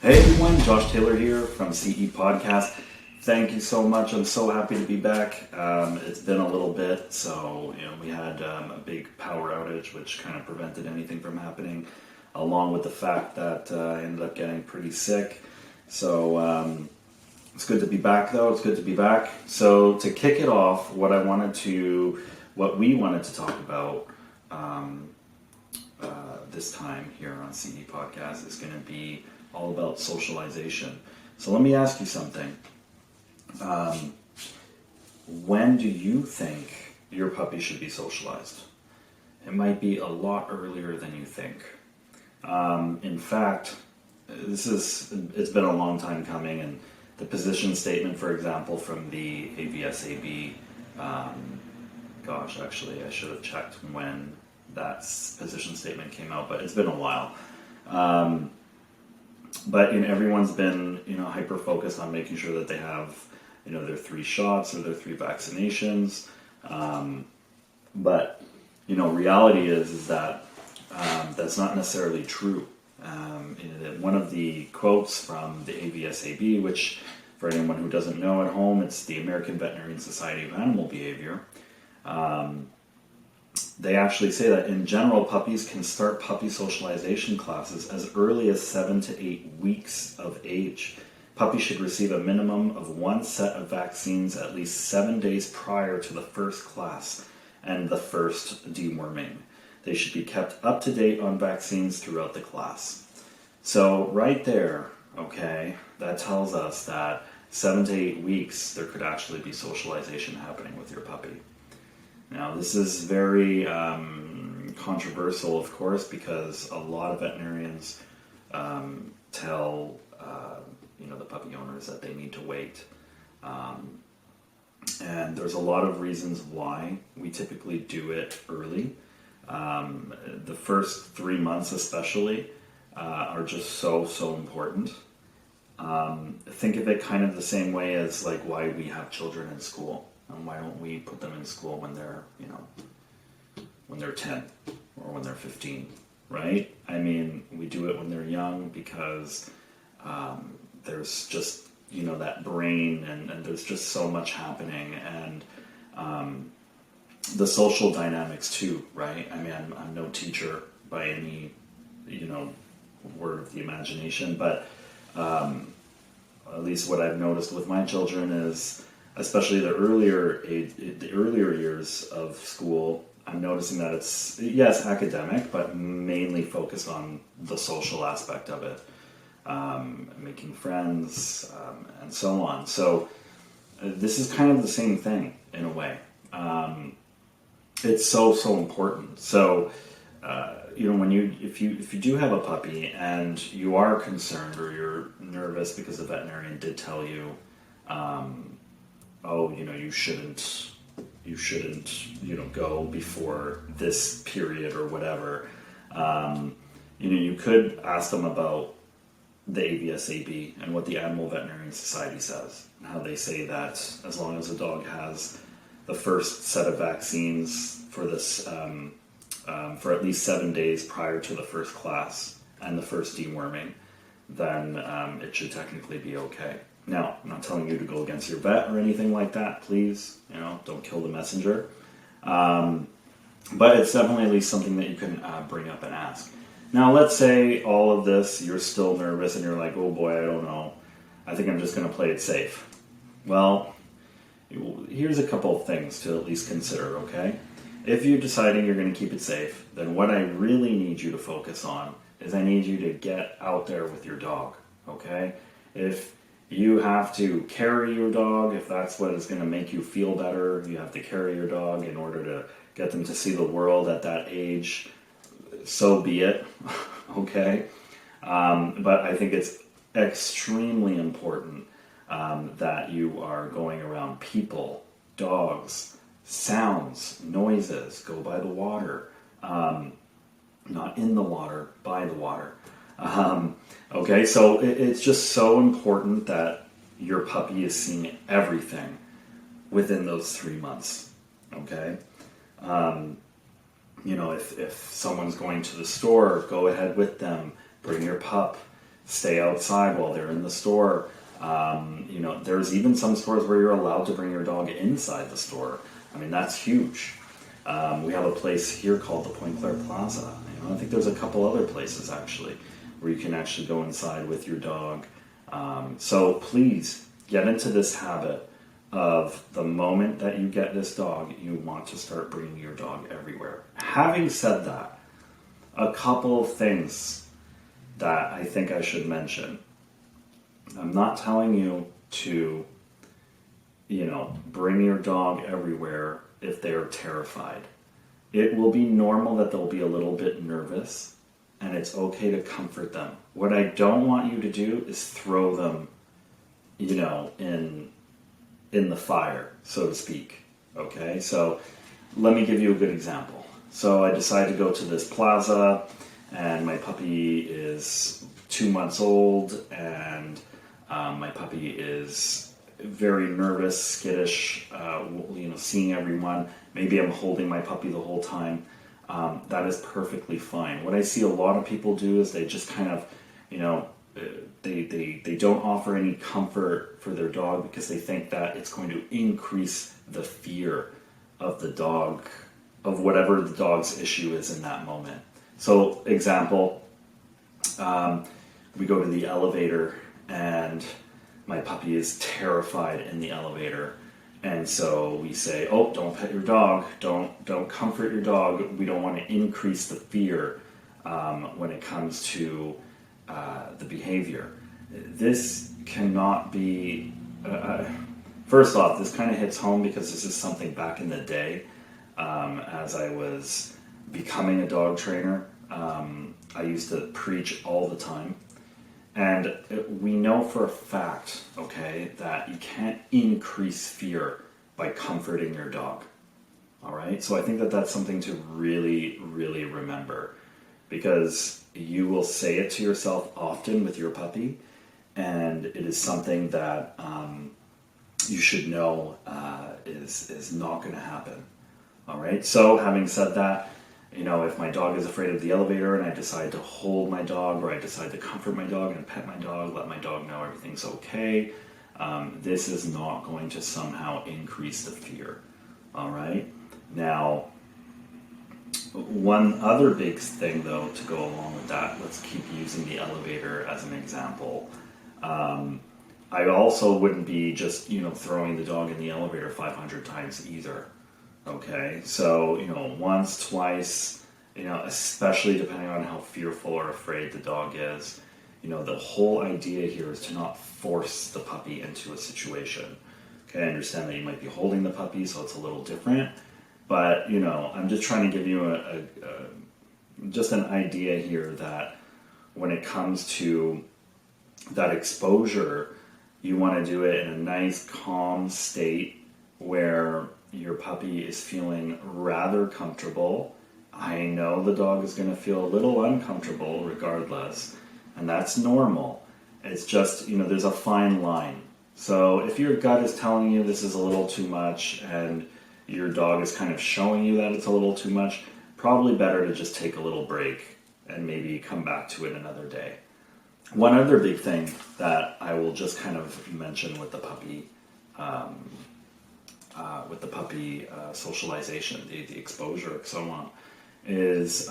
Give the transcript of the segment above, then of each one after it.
Hey everyone, Josh Taylor here from CE Podcast. Thank you so much. I'm so happy to be back. It's been a little bit, so we had a big power outage, which kind of prevented anything from happening, along with the fact that I ended up getting pretty sick. So it's good to be back, though. It's good to be back. So to kick it off, what we wanted to talk about this time here on CE Podcast is going to be all about socialization. So let me ask you something. When do you think your puppy should be socialized? It might be a lot earlier than you think. In fact, it's been a long time coming, and the position statement, for example, from the AVSAB, actually I should have checked when that position statement came out, but it's been a while. But everyone's been hyper focused on making sure that they have their 3 shots or their 3 vaccinations. But reality is that that's not necessarily true. One of the quotes from the AVSAB, which for anyone who doesn't know at home, it's the American Veterinary Society of Animal Behavior. They actually say that in general, puppies can start puppy socialization classes as early as 7 to 8 weeks of age. Puppies should receive a minimum of 1 set of vaccines at least 7 days prior to the first class and the first deworming. They should be kept up to date on vaccines throughout the class. So right there, okay, that tells us that 7 to 8 weeks there could actually be socialization happening with your puppy. Now, this is very controversial, of course, because a lot of veterinarians tell the puppy owners that they need to wait. And there's a lot of reasons why we typically do it early. The first 3 months especially are just so important. Think of it kind of the same way as like why we have children in school. And why don't we put them in school when they're, when they're 10 or when they're 15, right? I mean, we do it when they're young because there's just, that brain and there's just so much happening. And the social dynamics too, right? I mean, I'm no teacher by any, word of the imagination, but at least what I've noticed with my children is, especially the earlier years of school, I'm noticing that it's, yes, academic, but mainly focused on the social aspect of it, making friends, and so on. So this is kind of the same thing in a way. It's so important. So if you do have a puppy and you are concerned or you're nervous because the veterinarian did tell you, you shouldn't, go before this period or whatever. You could ask them about the AVSAB and what the Animal Veterinary Society says, and how they say that as long as the dog has the first set of vaccines for this, for at least 7 days prior to the first class and the first deworming, then it should technically be okay. Now, I'm not telling you to go against your vet or anything like that, please. Don't kill the messenger. But it's definitely at least something that you can bring up and ask. Now, let's say all of this, you're still nervous and you're like, oh boy, I don't know. I think I'm just going to play it safe. Well, here's a couple of things to at least consider, okay? If you're deciding you're going to keep it safe, then what I really need you to focus on is I need you to get out there with your dog, okay? If you have to carry your dog, if that's what is going to make you feel better, you have to carry your dog in order to get them to see the world at that age, so be it, okay? But I think it's extremely important that you are going around people, dogs, sounds, noises, go by the water, not in the water, by the water. Okay, so it's just so important that your puppy is seeing everything within those 3 months, okay? If someone's going to the store, go ahead with them, bring your pup, stay outside while they're in the store. There's even some stores where you're allowed to bring your dog inside the store. I mean, that's huge. We have a place here called the Point Claire Plaza. I think there's a couple other places actually where you can actually go inside with your dog. So please get into this habit of the moment that you get this dog, you want to start bringing your dog everywhere. Having said that, a couple of things that I think I should mention. I'm not telling you to, bring your dog everywhere if they are terrified. It will be normal that they'll be a little bit nervous, and it's okay to comfort them. What I don't want you to do is throw them, in the fire, so to speak. Okay, so let me give you a good example. So I decided to go to this plaza, and my puppy is 2 months old, and my puppy is very nervous, skittish, seeing everyone. Maybe I'm holding my puppy the whole time. That is perfectly fine. What I see a lot of people do is they just kind of, they don't offer any comfort for their dog because they think that it's going to increase the fear of the dog, of whatever the dog's issue is in that moment. So, example, we go to the elevator and my puppy is terrified in the elevator. And so we say, oh, don't pet your dog, don't comfort your dog. We don't want to increase the fear when it comes to the behavior. This cannot be, first off, this kind of hits home because this is something back in the day as I was becoming a dog trainer. I used to preach all the time. And we know for a fact, okay, that you can't increase fear by comforting your dog. All right? So I think that that's something to really, really remember, because you will say it to yourself often with your puppy, and it is something that you should know is not going to happen. All right? So having said that, if my dog is afraid of the elevator and I decide to hold my dog, or I decide to comfort my dog and pet my dog, let my dog know everything's okay, this is not going to somehow increase the fear. All right? Now, one other big thing, though, to go along with that, let's keep using the elevator as an example. I also wouldn't be just, throwing the dog in the elevator 500 times either. Okay, so, once, twice, especially depending on how fearful or afraid the dog is, the whole idea here is to not force the puppy into a situation. Okay, I understand that you might be holding the puppy, so it's a little different, but, I'm just trying to give you just an idea here that when it comes to that exposure, you want to do it in a nice, calm state where your puppy is feeling rather comfortable. I know the dog is going to feel a little uncomfortable regardless, and that's normal. It's just, there's a fine line. So if your gut is telling you this is a little too much and your dog is kind of showing you that it's a little too much, probably better to just take a little break and maybe come back to it another day. One other big thing that I will just kind of mention with the puppy socialization, the exposure, so on, is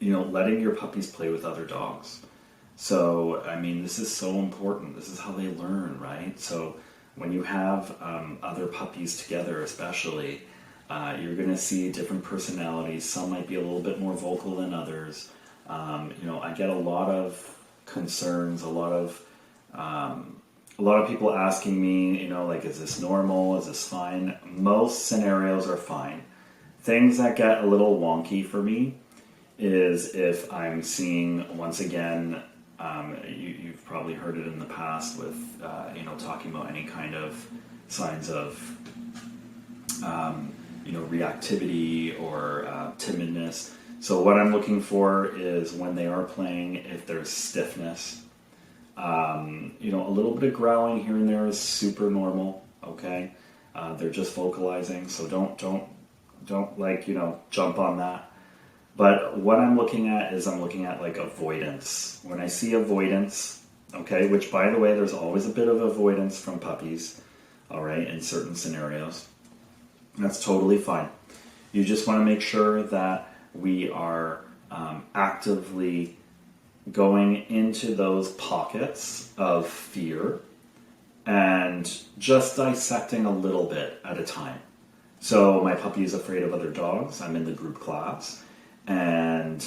letting your puppies play with other dogs. So this is so important. This is how they learn, right? So when you have other puppies together, especially, you're going to see different personalities. Some might be a little bit more vocal than others. I get a lot of concerns, a lot of people asking me, is this normal? Is this fine? Most scenarios are fine. Things that get a little wonky for me is if I'm seeing, once again, you've probably heard it in the past with, talking about any kind of signs of, reactivity or timidness. So what I'm looking for is when they are playing, if there's stiffness, a little bit of growling here and there is super normal. Okay, they're just vocalizing, so don't jump on that. But what I'm looking at is I'm looking at like avoidance. When I see avoidance, okay, which by the way, there's always a bit of avoidance from puppies, all right, in certain scenarios. That's totally fine. You just want to make sure that we are actively going into those pockets of fear and just dissecting a little bit at a time. So my puppy is afraid of other dogs. I'm in the group class, and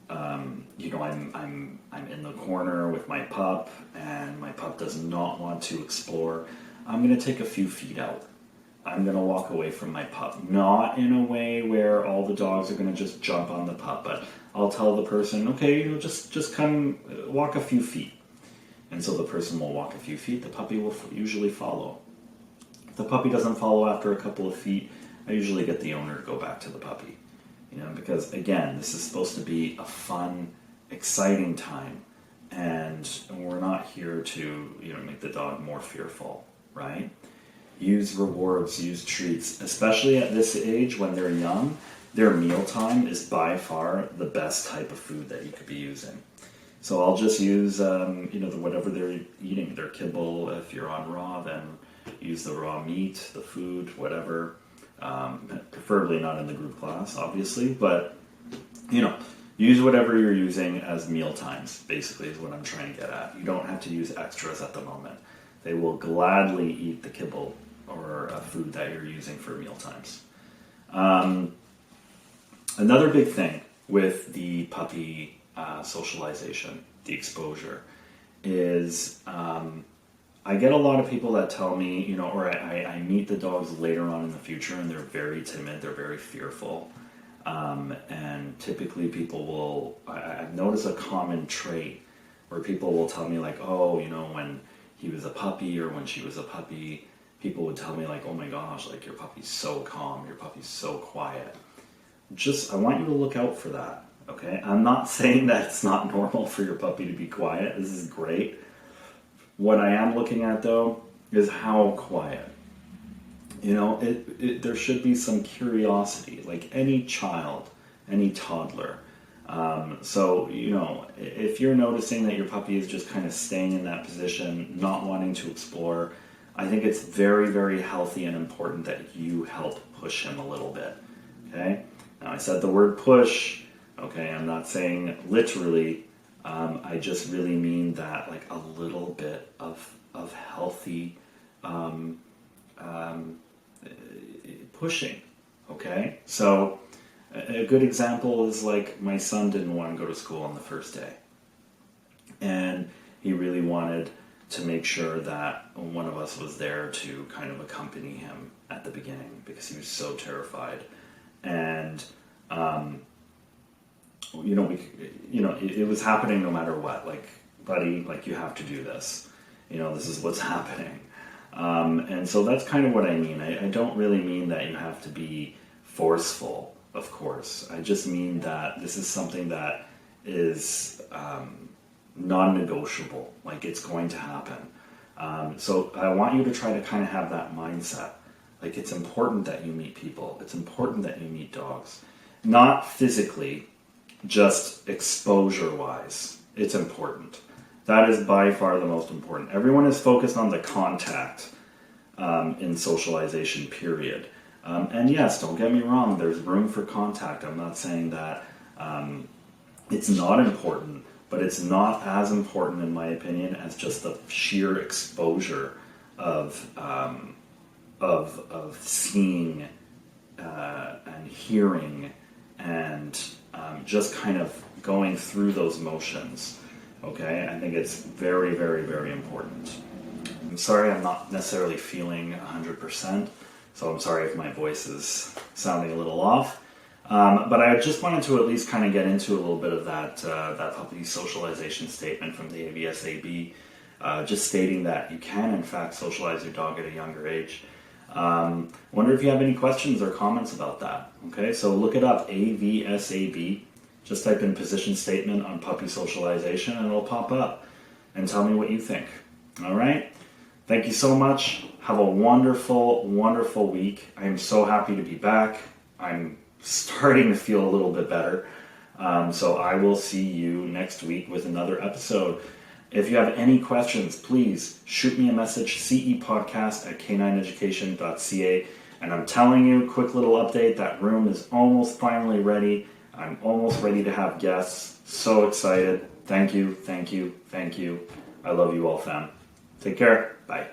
I'm in the corner with my pup, and my pup does not want to explore. I'm going to take a few feet out. I'm going to walk away from my pup, not in a way where all the dogs are going to just jump on the pup, but I'll tell the person, okay, just come walk a few feet. And so the person will walk a few feet, the puppy will usually follow. If the puppy doesn't follow after a couple of feet, I usually get the owner to go back to the puppy. Because again, this is supposed to be a fun, exciting time, and we're not here to, make the dog more fearful, right? Use rewards, use treats, especially at this age when they're young. Their mealtime is by far the best type of food that you could be using. So I'll just use, whatever they're eating, their kibble. If you're on raw, then use the raw meat, the food, whatever. Preferably not in the group class, obviously, but, use whatever you're using as meal times, basically, is what I'm trying to get at. You don't have to use extras at the moment. They will gladly eat the kibble or food that you're using for meal times. Another big thing with the puppy socialization, the exposure, is I get a lot of people that tell me, or I meet the dogs later on in the future, and they're very timid, they're very fearful. And typically people will, I've noticed a common trait where people will tell me like, oh, when he was a puppy or when she was a puppy, people would tell me like, oh my gosh, like your puppy's so calm, your puppy's so quiet. I want you to look out for that, okay? I'm not saying that it's not normal for your puppy to be quiet. This is great. What I am looking at though is how quiet. There should be some curiosity, like any child, any toddler. So, if you're noticing that your puppy is just kind of staying in that position, not wanting to explore, I think it's very, very healthy and important that you help push him a little bit, okay? Now, I said the word push, okay? I'm not saying literally. I just really mean that, like, a little bit of healthy pushing, okay? So a good example is like my son didn't want to go to school on the first day, and he really wanted to make sure that one of us was there to kind of accompany him at the beginning because he was so terrified. And it was happening no matter what. Like, buddy, like you have to do this. This is what's happening. And so that's kind of what I mean. I don't really mean that you have to be forceful, of course. I just mean that this is something that is non-negotiable. Like, it's going to happen. So I want you to try to kind of have that mindset. Like, it's important that you meet people. It's important that you meet dogs. Not physically, just exposure-wise. It's important. That is by far the most important. Everyone is focused on the contact in socialization, period. And yes, don't get me wrong, there's room for contact. I'm not saying that it's not important, but it's not as important, in my opinion, as just the sheer exposure of seeing and hearing and just kind of going through those motions. Okay, I think it's very, very, very important. I'm sorry I'm not necessarily feeling 100%, so I'm sorry if my voice is sounding a little off. But I just wanted to at least kind of get into a little bit of that puppy socialization statement from the AVSAB, just stating that you can, in fact, socialize your dog at a younger age. Wonder if you have any questions or comments about that. Okay, so look it up, AVSAB. Just type in position statement on puppy socialization and it'll pop up. And tell me what you think. All right? Thank you so much. Have a wonderful, wonderful week. I am so happy to be back. I'm starting to feel a little bit better. So I will see you next week with another episode. If you have any questions, please shoot me a message, cepodcast@k9education.ca. And I'm telling you, quick little update, that room is almost finally ready. I'm almost ready to have guests. So excited. Thank you, thank you, thank you. I love you all, fam. Take care. Bye.